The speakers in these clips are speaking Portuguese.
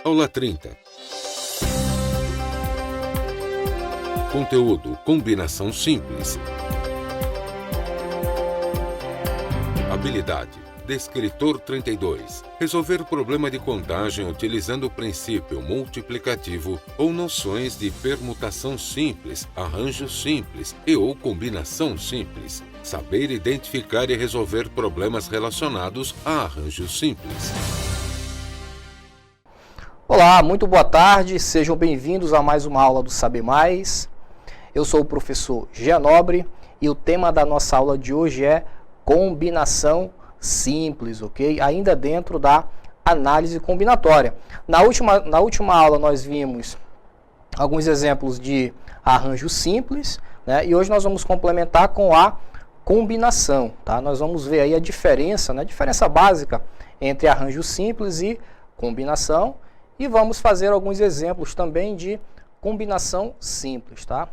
Aula 30. Conteúdo: combinação simples. Habilidade: Descritor 32. Resolver problema de contagem utilizando o princípio multiplicativo ou noções de permutação simples, arranjo simples e ou combinação simples. Saber identificar e resolver problemas relacionados a arranjos simples. Olá, muito boa tarde, sejam bem-vindos a mais uma aula do Saber Mais. Eu sou o professor Jean Nobre e o tema da nossa aula de hoje é combinação simples, ok? Ainda dentro da análise combinatória. Na última aula nós vimos alguns exemplos de arranjo simples, né? E hoje nós vamos complementar com a combinação, tá? Nós vamos ver aí a diferença, né? A diferença básica entre arranjo simples e combinação. E vamos fazer alguns exemplos também de combinação simples, tá?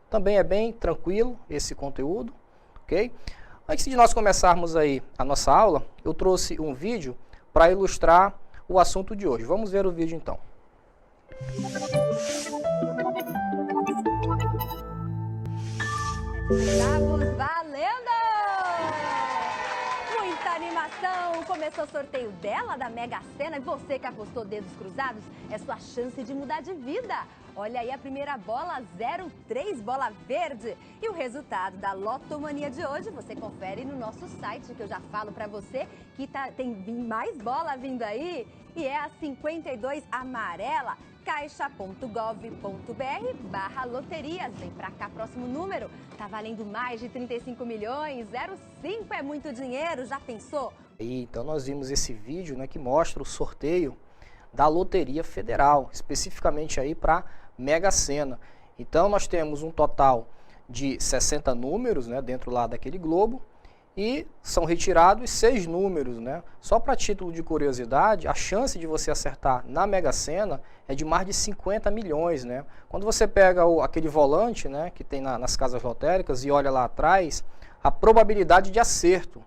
Também é bem tranquilo esse conteúdo, ok? Antes de nós começarmos aí a nossa aula, eu trouxe um vídeo para ilustrar o assunto de hoje. Vamos ver o vídeo então. Estamos valendo! Muita animação! Começou o sorteio dela da Mega Sena e você que apostou dedos cruzados, é sua chance de mudar de vida. Olha aí a primeira bola, 03, bola verde. E o resultado da Lotomania de hoje você confere no nosso site, que eu já falo pra você que tem mais bola vindo aí. E é a 52 amarela, caixa.gov.br/loterias. Vem pra cá, próximo número. Tá valendo mais de 35 milhões. 05 é muito dinheiro, já pensou? Então nós vimos esse vídeo, né, que mostra o sorteio da Loteria Federal, especificamente aí para Mega Sena. Então nós temos um total de 60 números, né, dentro lá daquele globo, e são retirados 6 números, né? Só para título de curiosidade, a chance de você acertar na Mega Sena é de mais de 50 milhões, né? Quando você pega aquele volante, né, que tem nas casas lotéricas e olha lá atrás, a probabilidade de acerto.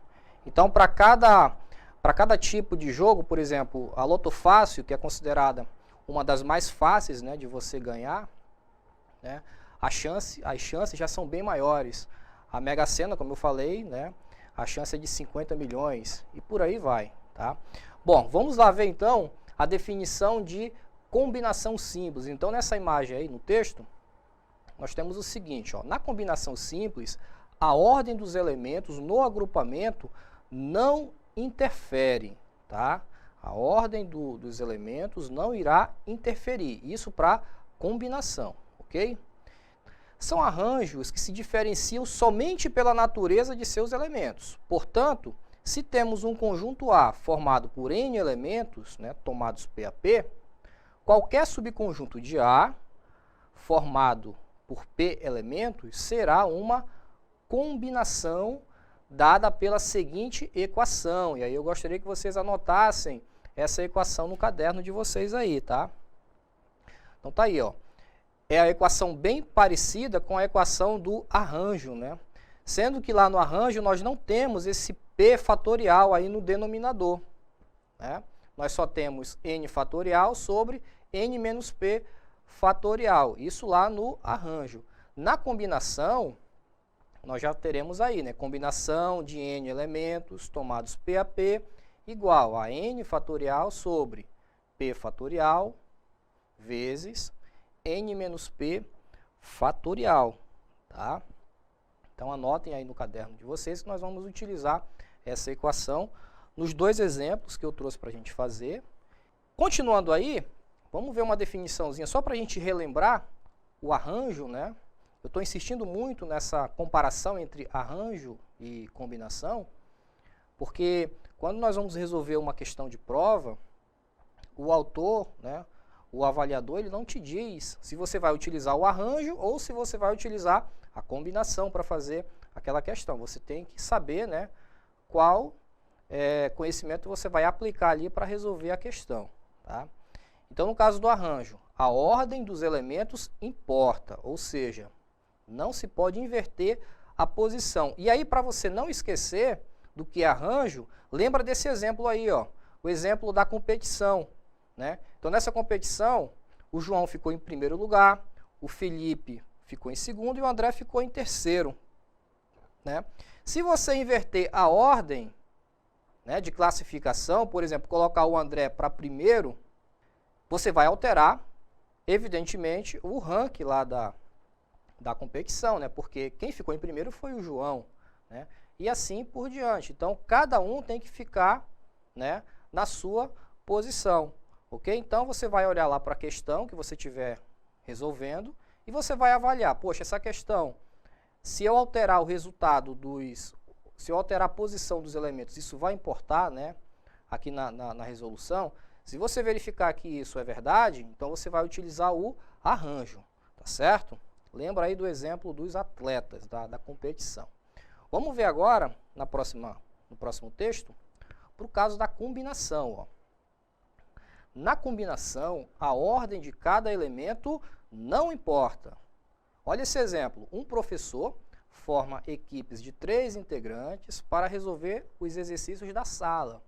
Então, para cada tipo de jogo, por exemplo, a Loto Fácil, que é considerada uma das mais fáceis, né, de você ganhar, né, as chances já são bem maiores. A Mega Sena, como eu falei, né, a chance é de 50 milhões e por aí vai, tá? Bom, vamos lá ver então a definição de combinação simples. Então, nessa imagem aí no texto, nós temos o seguinte, ó, na combinação simples, a ordem dos elementos no agrupamento não interfere, tá? A ordem dos elementos não irá interferir, isso para combinação, ok? São arranjos que se diferenciam somente pela natureza de seus elementos. Portanto, se temos um conjunto A formado por N elementos, né, tomados P a P, qualquer subconjunto de A formado por P elementos será uma combinação dada pela seguinte equação. E aí eu gostaria que vocês anotassem essa equação no caderno de vocês aí, tá? Então tá aí, ó. É a equação bem parecida com a equação do arranjo, né? Sendo que lá no arranjo nós não temos esse P fatorial aí no denominador, né? Nós só temos N fatorial sobre N menos P fatorial. Isso lá no arranjo. Na combinação, nós já teremos aí, né? Combinação de N elementos tomados P a P igual a N fatorial sobre P fatorial vezes N menos P fatorial, tá? Então anotem aí no caderno de vocês que nós vamos utilizar essa equação nos dois exemplos que eu trouxe para a gente fazer. Continuando aí, vamos ver uma definiçãozinha só para a gente relembrar o arranjo, né? Eu estou insistindo muito nessa comparação entre arranjo e combinação, porque quando nós vamos resolver uma questão de prova, o autor, né, o avaliador, ele não te diz se você vai utilizar o arranjo ou se você vai utilizar a combinação para fazer aquela questão. Você tem que saber, né, qual conhecimento você vai aplicar ali para resolver a questão, tá? Então, no caso do arranjo, a ordem dos elementos importa, ou seja, não se pode inverter a posição. E aí, para você não esquecer do que é arranjo, lembra desse exemplo aí, ó, o exemplo da competição, né? Então, nessa competição, o João ficou em primeiro lugar, o Felipe ficou em segundo e o André ficou em terceiro, né? Se você inverter a ordem, né, de classificação, por exemplo, colocar o André para primeiro, você vai alterar, evidentemente, o ranking lá da competição, né? Porque quem ficou em primeiro foi o João, né? E assim por diante. Então, cada um tem que ficar, né, na sua posição, ok? Então, você vai olhar lá para a questão que você estiver resolvendo e você vai avaliar, poxa, essa questão, se eu alterar o resultado se eu alterar a posição dos elementos, isso vai importar, né, aqui na resolução? Se você verificar que isso é verdade, então você vai utilizar o arranjo, tá certo? Lembra aí do exemplo dos atletas da competição. Vamos ver agora, no próximo texto, para o caso da combinação. Ó. Na combinação, a ordem de cada elemento não importa. Olha esse exemplo. Um professor forma equipes de 3 integrantes para resolver os exercícios da sala.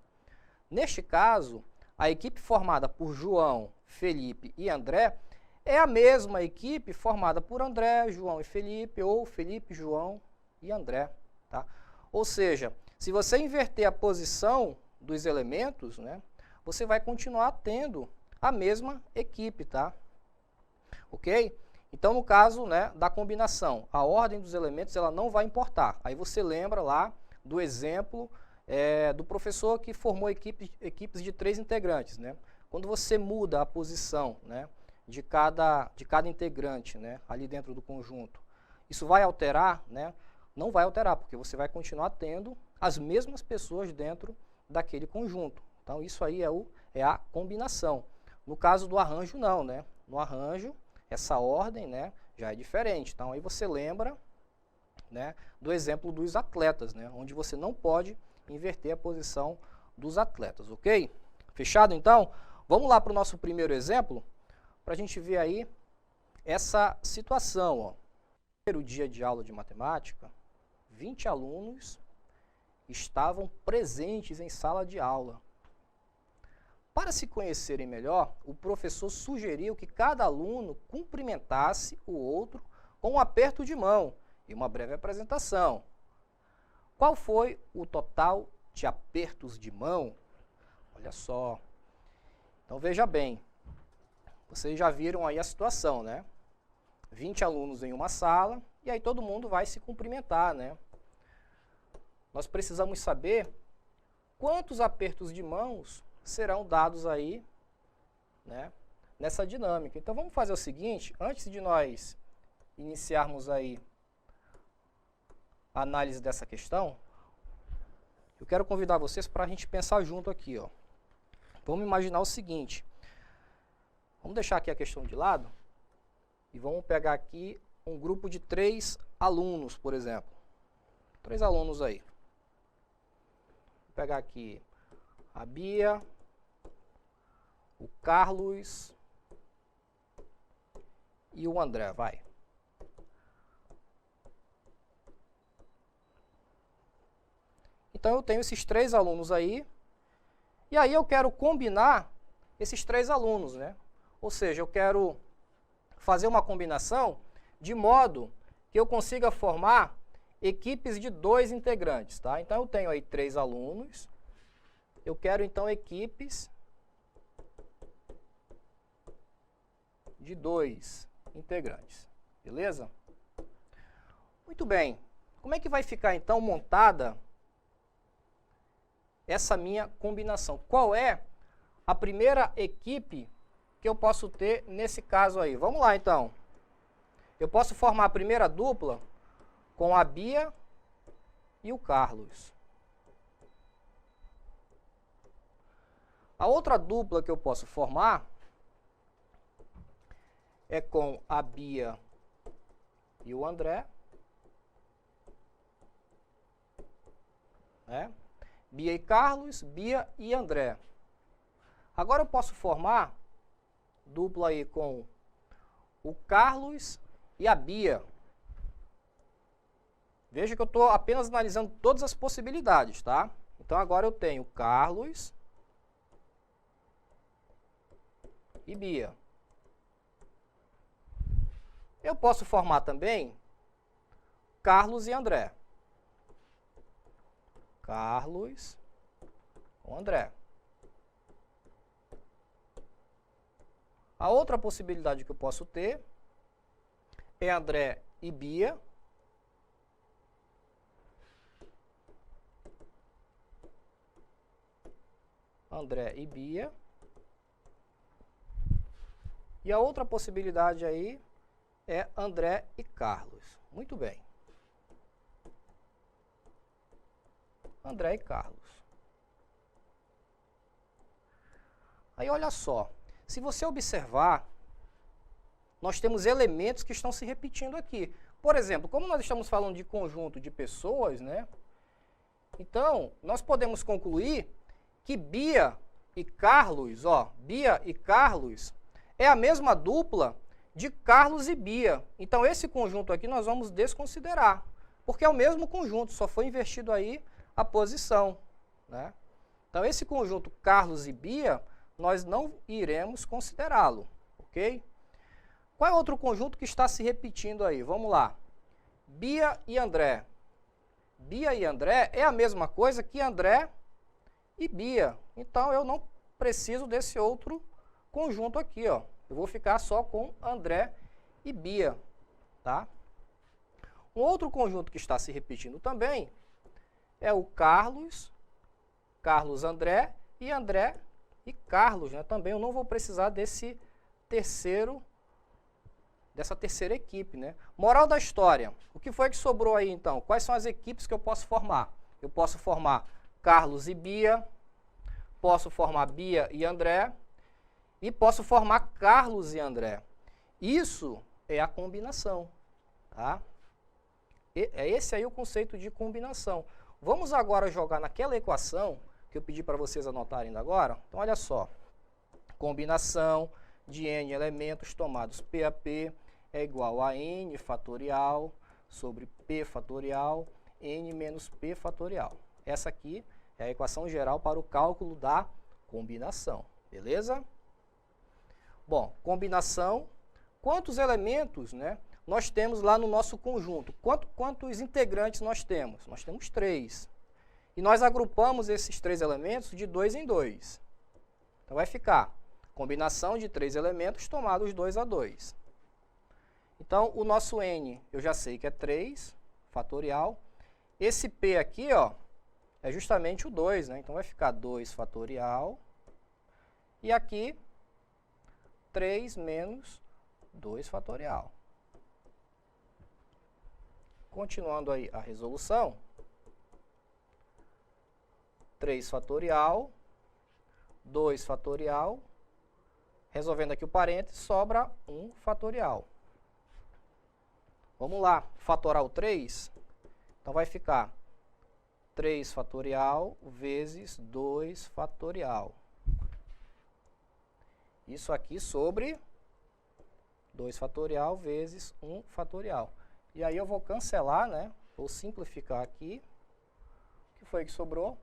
Neste caso, a equipe formada por João, Felipe e André é a mesma equipe formada por André, João e Felipe, ou Felipe, João e André. Tá? Ou seja, se você inverter a posição dos elementos, né, você vai continuar tendo a mesma equipe, tá? Ok? Então, no caso, né, da combinação, a ordem dos elementos ela não vai importar. Aí você lembra lá do exemplo do professor que formou equipes de 3 integrantes. Né? Quando você muda a posição, né, de cada integrante, né, ali dentro do conjunto, isso vai alterar? Né? Não vai alterar, porque você vai continuar tendo as mesmas pessoas dentro daquele conjunto. Então, isso aí é a combinação. No caso do arranjo, não. Né? No arranjo, essa ordem, né, já é diferente. Então, aí você lembra, né, do exemplo dos atletas, né, onde você não pode inverter a posição dos atletas, ok? Fechado, então? Vamos lá para o nosso primeiro exemplo, para a gente ver aí essa situação. Ó. No primeiro dia de aula de matemática, 20 alunos estavam presentes em sala de aula. Para se conhecerem melhor, o professor sugeriu que cada aluno cumprimentasse o outro com um aperto de mão e uma breve apresentação. Qual foi o total de apertos de mão? Olha só. Então, veja bem. Vocês já viram aí a situação, né? 20 alunos em uma sala e aí todo mundo vai se cumprimentar, né? Nós precisamos saber quantos apertos de mãos serão dados aí, né, nessa dinâmica. Então, vamos fazer o seguinte, antes de nós iniciarmos aí a análise dessa questão, eu quero convidar vocês para a gente pensar junto aqui. Ó. Vamos imaginar o seguinte, vamos deixar aqui a questão de lado e vamos pegar aqui um grupo de 3 alunos, por exemplo. 3 alunos aí. Vou pegar aqui a Bia, o Carlos e o André, vai. Então, eu tenho esses 3 alunos aí, e aí eu quero combinar esses 3 alunos, né? Ou seja, eu quero fazer uma combinação de modo que eu consiga formar equipes de 2 integrantes, tá? Então, eu tenho aí 3 alunos, eu quero, então, equipes de 2 integrantes, beleza? Muito bem. Como é que vai ficar, então, montada essa minha combinação? Qual é a primeira equipe que eu posso ter nesse caso aí? Vamos lá, então. Eu posso formar a primeira dupla com a Bia e o Carlos. A outra dupla que eu posso formar é com a Bia e o André. Né? Bia e Carlos, Bia e André. Agora eu posso formar dupla aí com o Carlos e a Bia. Veja que eu estou apenas analisando todas as possibilidades, tá? Então agora eu tenho Carlos e Bia. Eu posso formar também Carlos e André. Carlos com André. A outra possibilidade que eu posso ter é André e Bia. André e Bia. E a outra possibilidade aí é André e Carlos. Muito bem. André e Carlos. Aí olha só, se você observar, nós temos elementos que estão se repetindo aqui. Por exemplo, como nós estamos falando de conjunto de pessoas, né? Então, nós podemos concluir que Bia e Carlos, ó, Bia e Carlos é a mesma dupla de Carlos e Bia. Então, esse conjunto aqui nós vamos desconsiderar, porque é o mesmo conjunto, só foi invertido aí a posição, né? Então, esse conjunto Carlos e Bia, nós não iremos considerá-lo, ok? Qual é outro conjunto que está se repetindo aí? Vamos lá. Bia e André. Bia e André é a mesma coisa que André e Bia. Então, eu não preciso desse outro conjunto aqui, ó. Eu vou ficar só com André e Bia, tá? Um outro conjunto que está se repetindo também é o Carlos, Carlos André e André e Carlos, né? Também eu não vou precisar dessa terceira equipe, né? Moral da história, o que foi que sobrou aí então? Quais são as equipes que eu posso formar? Eu posso formar Carlos e Bia, posso formar Bia e André, e posso formar Carlos e André. Isso é a combinação, tá? É esse aí o conceito de combinação. Vamos agora jogar naquela equação que eu pedi para vocês anotarem ainda agora. Então, olha só. Combinação de n elementos tomados P a P é igual a n fatorial sobre P fatorial, n menos P fatorial. Essa aqui é a equação geral para o cálculo da combinação. Beleza? Bom, combinação, quantos elementos, né, nós temos lá no nosso conjunto? Quantos integrantes nós temos? Nós temos 3. E nós agrupamos esses 3 elementos de 2 em 2. Então, vai ficar combinação de 3 elementos tomados 2 a 2. Então, o nosso n, eu já sei que é 3, fatorial. Esse p aqui, ó, é justamente o 2, né? Então, vai ficar 2 fatorial. E aqui, 3 menos 2 fatorial. Continuando aí a resolução, 3 fatorial, 2 fatorial, resolvendo aqui o parênteses, sobra 1 fatorial. Vamos lá, fatorar o 3, então vai ficar 3 fatorial vezes 2 fatorial. Isso aqui sobre 2 fatorial vezes 1 fatorial. E aí eu vou cancelar, né? Vou simplificar aqui. O que foi que sobrou?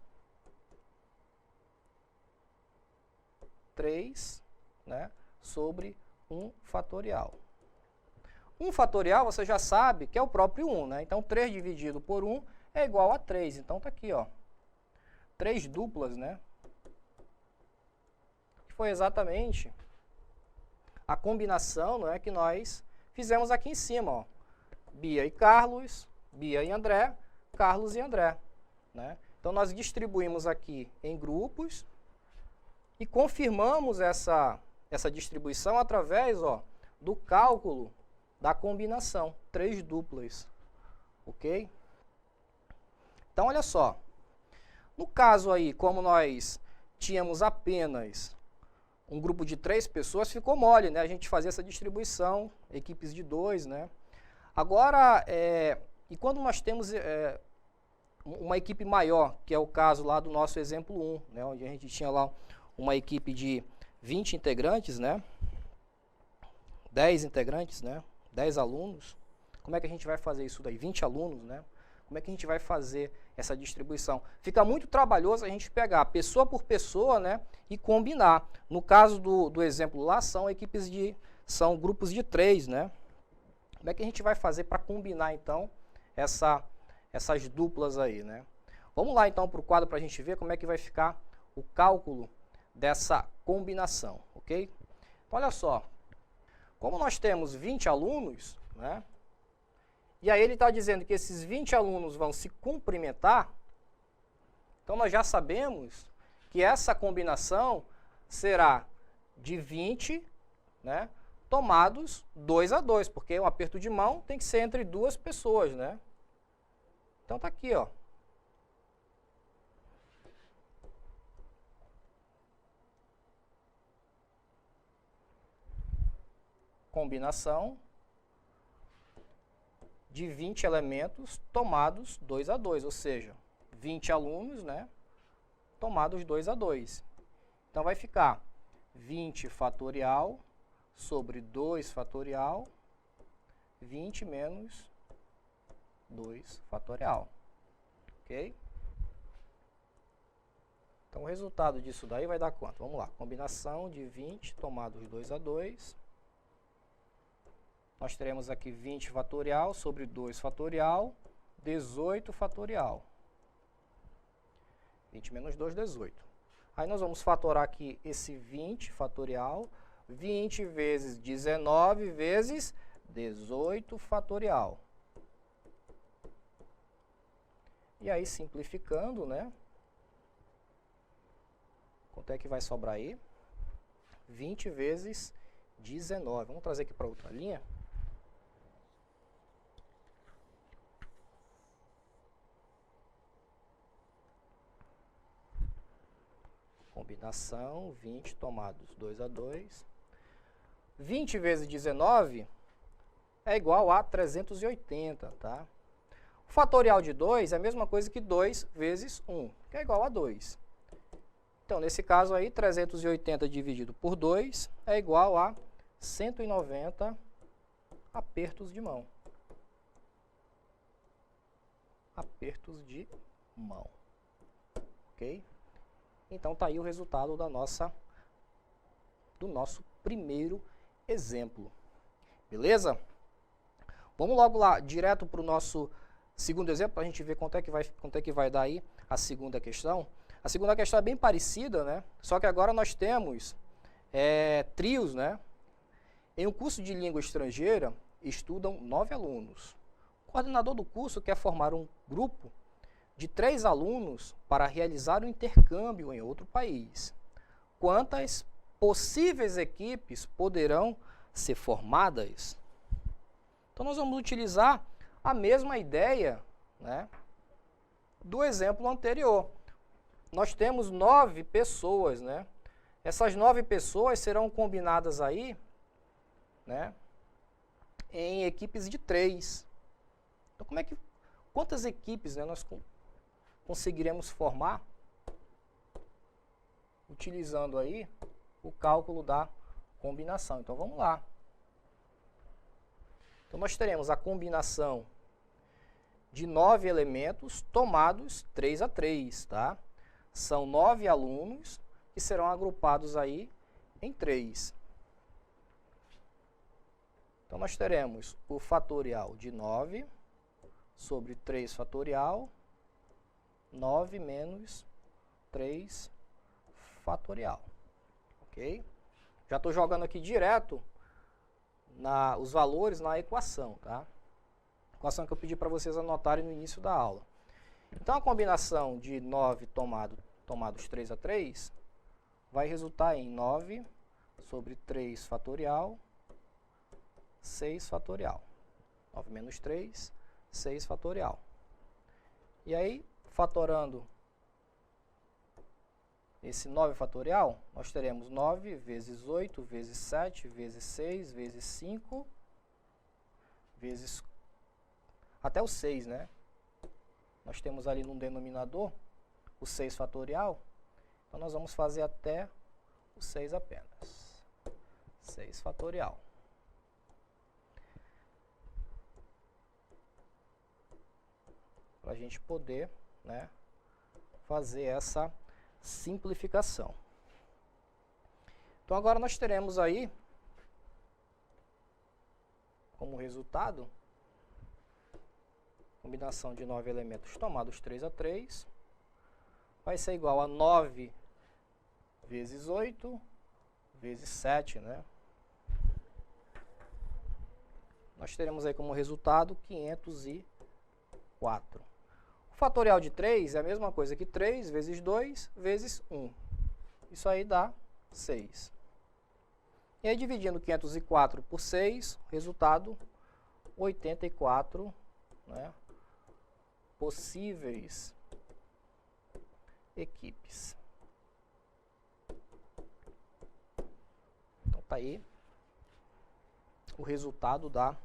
3, né? Sobre 1 fatorial. 1 fatorial você já sabe que é o próprio 1, né? Então 3 dividido por 1 é igual a 3. Então tá aqui, ó. 3 duplas, né? Foi exatamente a combinação, não é, que nós fizemos aqui em cima, ó. Bia e Carlos, Bia e André, Carlos e André, né? Então nós distribuímos aqui em grupos e confirmamos essa distribuição através, ó, do cálculo da combinação, 3 duplas, ok? Então olha só, no caso aí, como nós tínhamos apenas um grupo de 3 pessoas, ficou mole, né? A gente fazia essa distribuição, equipes de 2, né? Agora, e quando nós temos uma equipe maior, que é o caso lá do nosso exemplo 1, né? Onde a gente tinha lá uma equipe de 20 integrantes, né? 10 integrantes, né? 10 alunos. Como é que a gente vai fazer isso daí? 20 alunos, né? Como é que a gente vai fazer essa distribuição. Fica muito trabalhoso a gente pegar pessoa por pessoa, né, e combinar. No caso do exemplo lá, são grupos de 3, né? Como é que a gente vai fazer para combinar, então, essas duplas aí, né? Vamos lá, então, para o quadro para a gente ver como é que vai ficar o cálculo dessa combinação, ok? Então, olha só, como nós temos 20 alunos, né? E aí ele está dizendo que esses 20 alunos vão se cumprimentar, então nós já sabemos que essa combinação será de 20, né, tomados 2 a 2, porque um aperto de mão tem que ser entre duas pessoas, né? Então tá aqui, ó. Combinação de 20 elementos tomados 2 a 2, ou seja, 20 alunos, né, tomados 2 a 2. Então vai ficar 20 fatorial sobre 2 fatorial, 20 menos 2 fatorial, ok? Então o resultado disso daí vai dar quanto? Vamos lá, combinação de 20 tomados 2 a 2. Nós teremos aqui 20 fatorial sobre 2 fatorial, 18 fatorial. 20 menos 2, 18. Aí nós vamos fatorar aqui esse 20 fatorial, 20 vezes 19 vezes 18 fatorial. E aí, simplificando, né? Quanto é que vai sobrar aí? 20 vezes 19. Vamos trazer aqui para outra linha. Combinação, 20 tomados 2 a 2. 20 vezes 19 é igual a 380, tá? O fatorial de 2 é a mesma coisa que 2 vezes 1, que é igual a 2. Então, nesse caso aí, 380 dividido por 2 é igual a 190 apertos de mão. Apertos de mão. Ok? Então, tá aí o resultado do nosso primeiro exemplo. Beleza? Vamos logo lá, direto para o nosso segundo exemplo, para a gente ver quanto é que vai dar aí a segunda questão. A segunda questão é bem parecida, né? Só que agora nós temos trios, né? Em um curso de língua estrangeira, estudam 9 alunos. O coordenador do curso quer formar um grupo de 3 alunos para realizar um intercâmbio em outro país. Quantas possíveis equipes poderão ser formadas? Então, nós vamos utilizar a mesma ideia, né, do exemplo anterior. Nós temos 9 pessoas, né? Essas 9 pessoas serão combinadas aí, né, em equipes de 3. Então, quantas equipes, né, nós conseguiremos formar utilizando aí o cálculo da combinação? Então, vamos lá. Então, nós teremos a combinação de 9 elementos tomados 3 a 3, tá? São 9 alunos que serão agrupados aí em 3. Então, nós teremos o fatorial de 9 sobre 3 fatorial, 9 menos 3 fatorial, ok? Já estou jogando aqui direto os valores na equação, tá? Equação que eu pedi para vocês anotarem no início da aula. Então, a combinação de 9 tomados 3 a 3 vai resultar em 9 sobre 3 fatorial, 6 fatorial. 9 menos 3, 6 fatorial. E aí, fatorando esse 9 fatorial, nós teremos 9 vezes 8, vezes 7, vezes 6, vezes 5, vezes até o 6, né? Nós temos ali no denominador o 6 fatorial, então nós vamos fazer até o 6 apenas. 6 fatorial. Para a gente poder né, fazer essa simplificação. Então agora nós teremos aí, como resultado, combinação de 9 elementos tomados 3 a 3, vai ser igual a 9 vezes 8 vezes 7, né? Nós teremos aí como resultado 504. O fatorial de 3 é a mesma coisa que 3 vezes 2 vezes 1. Isso aí dá 6. E aí, dividindo 504 por 6, resultado 84, né, possíveis equipes. Então, está aí o resultado da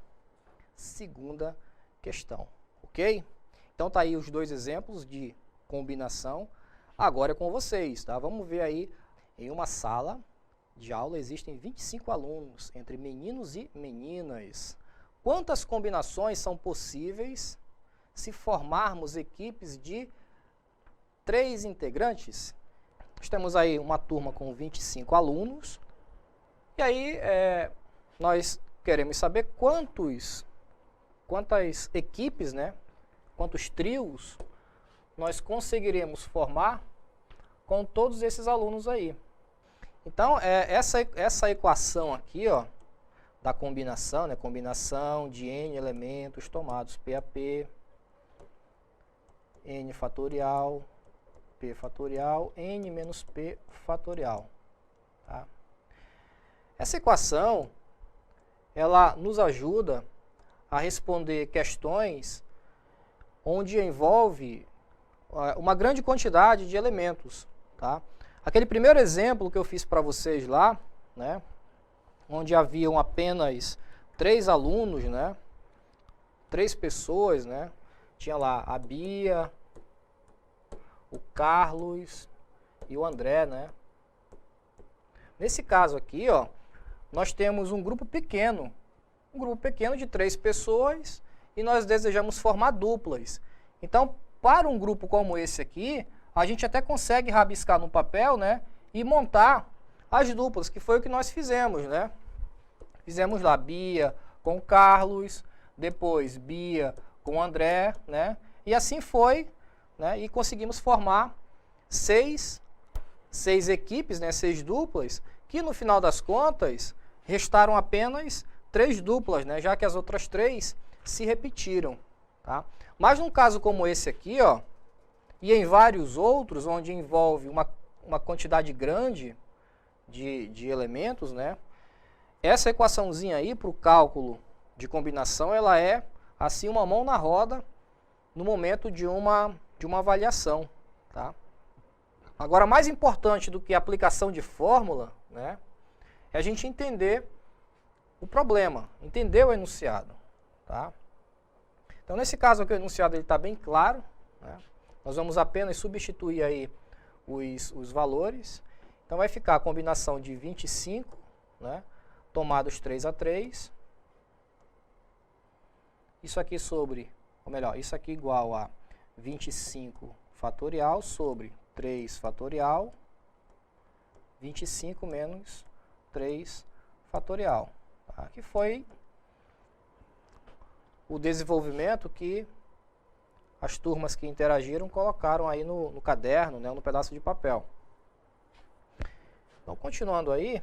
segunda questão, ok? Então, está aí os dois exemplos de combinação. Agora é com vocês, tá? Vamos ver aí, em uma sala de aula existem 25 alunos, entre meninos e meninas. Quantas combinações são possíveis se formarmos equipes de 3 integrantes? Nós temos aí uma turma com 25 alunos, e aí nós queremos saber quantas equipes, né, quantos trios nós conseguiremos formar com todos esses alunos aí. Então, essa equação aqui, ó, da combinação, né, combinação de n elementos tomados PAP, n fatorial, p fatorial, n menos p fatorial. Tá? Essa equação, ela nos ajuda a responder questões onde envolve uma grande quantidade de elementos, tá? Aquele primeiro exemplo que eu fiz para vocês lá, né, onde haviam apenas 3 alunos, né, 3 pessoas, né, tinha lá a Bia, o Carlos e o André, né. Nesse caso aqui, ó, nós temos um grupo pequeno de 3 pessoas e nós desejamos formar duplas. Então, para um grupo como esse aqui, a gente até consegue rabiscar no papel, né, e montar as duplas, que foi o que nós fizemos, né. Fizemos lá Bia com Carlos, depois Bia com André, né, e assim foi, né, e conseguimos formar 6 equipes, né, 6 duplas, que no final das contas restaram apenas 3 duplas, né, já que as outras 3 se repetiram, tá? Mas num caso como esse aqui, ó, e em vários outros, onde envolve uma quantidade grande de elementos, né, essa equaçãozinha aí para o cálculo de combinação, ela é assim uma mão na roda no momento de uma avaliação, tá? Agora, mais importante do que a aplicação de fórmula, né, é a gente entender o problema, entender o enunciado, tá? Então, nesse caso aqui, o enunciado está bem claro, né? Nós vamos apenas substituir aí os valores. Então, vai ficar a combinação de 25, né, tomados 3 a 3. Isso aqui sobre, ou melhor, isso aqui igual a 25 fatorial sobre 3 fatorial, 25 menos 3 fatorial. Tá? Que foi o desenvolvimento que as turmas que interagiram colocaram aí no caderno, né, no pedaço de papel. Então, continuando aí,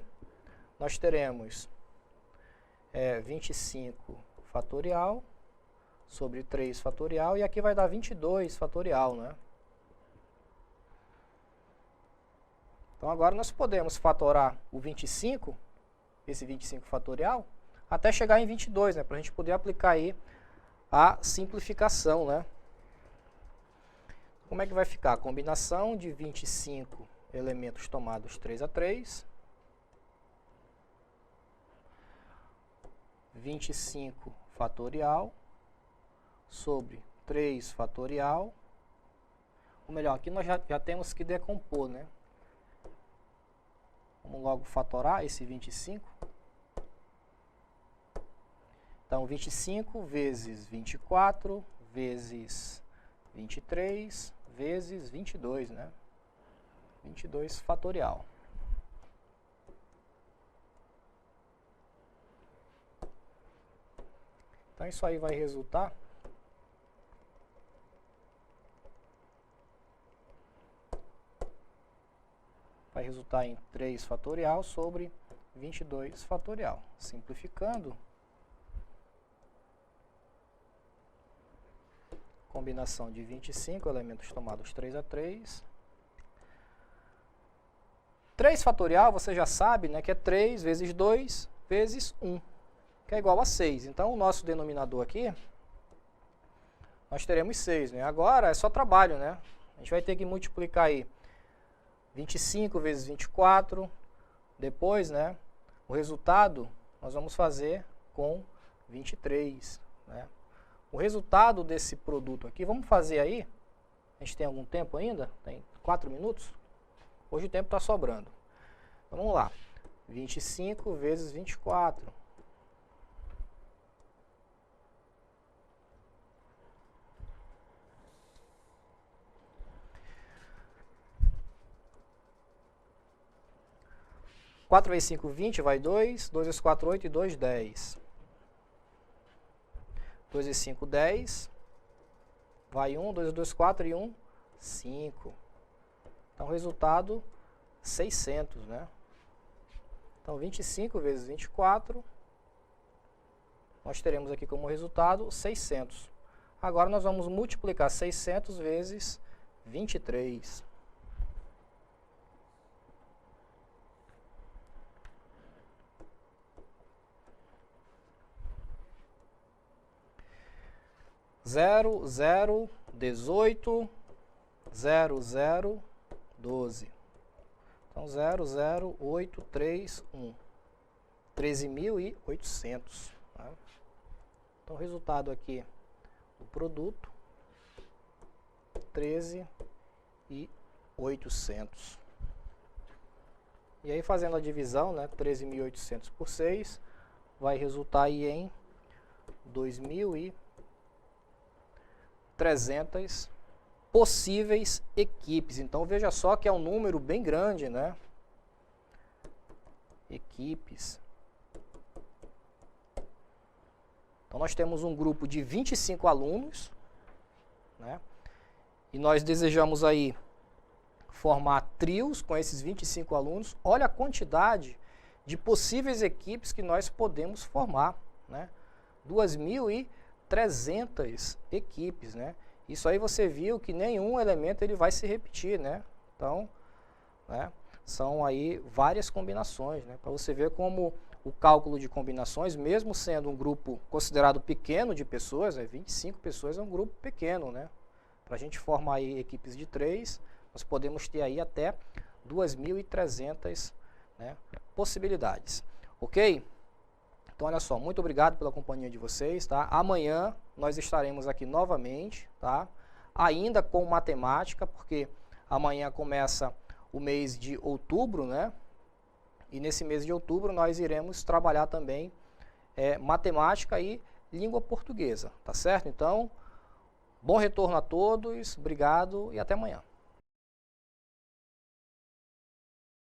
nós teremos 25 fatorial sobre 3 fatorial, e aqui vai dar 22 fatorial, né? Então, agora nós podemos fatorar o 25, esse 25 fatorial, até chegar em 22, né? Para a gente poder aplicar aí a simplificação, né? Como é que vai ficar? A combinação de 25 elementos tomados 3 a 3, 25 fatorial sobre 3 fatorial, ou melhor, aqui nós já temos que decompor, né? Vamos logo fatorar esse 25. Então, 25 vezes 24 vezes 23 vezes 22, né? 22 fatorial. Então isso aí vai resultar em 3 fatorial sobre 22 fatorial. Simplificando, combinação de 25 elementos tomados 3 a 3. 3 fatorial, você já sabe, né, que é 3 vezes 2 vezes 1, que é igual a 6. Então, o nosso denominador aqui, nós teremos 6. Né? Agora, é só trabalho, né? A gente vai ter que multiplicar aí 25 vezes 24. Depois, né, o resultado nós vamos fazer com 23, né? O resultado desse produto aqui, vamos fazer aí, a gente tem algum tempo ainda? Tem 4 minutos? Hoje o tempo está sobrando. Então, vamos lá. 25 vezes 24. Quatro vezes 5, 20, vai 2. 2 vezes 4, 8 e 2, 10. 2 vezes 5, 10. Vai 1, 2 vezes 2, 4 e 1, 5. Então, resultado, 600, né? Então, 25 vezes 24, nós teremos aqui como resultado 600. Agora, nós vamos multiplicar 600 vezes 23. Zero, 0, 18, 0, 0, 12. Então, 0, 0, 8, 3, 1. 13.800. Tá? Então, o resultado aqui do produto, 13.800. E aí, fazendo a divisão, né, 13.800 por 6, vai resultar aí em 2.300 possíveis equipes. Então, veja só que é um número bem grande, né? Equipes. Então, nós temos um grupo de 25 alunos, né? E nós desejamos aí formar trios com esses 25 alunos. Olha a quantidade de possíveis equipes que nós podemos formar, né? 2.300 equipes, né? Isso aí você viu que nenhum elemento ele vai se repetir, né? Então, né, são aí várias combinações, né? Para você ver como o cálculo de combinações, mesmo sendo um grupo considerado pequeno de pessoas, 25 pessoas é um grupo pequeno, né? Para a gente formar aí equipes de 3, nós podemos ter aí até 2.300, né, possibilidades. Ok? Então, olha só, muito obrigado pela companhia de vocês, tá? Amanhã nós estaremos aqui novamente, tá? Ainda com matemática, porque amanhã começa o mês de outubro, né? E nesse mês de outubro nós iremos trabalhar também matemática e língua portuguesa, tá certo? Então, bom retorno a todos, obrigado e até amanhã.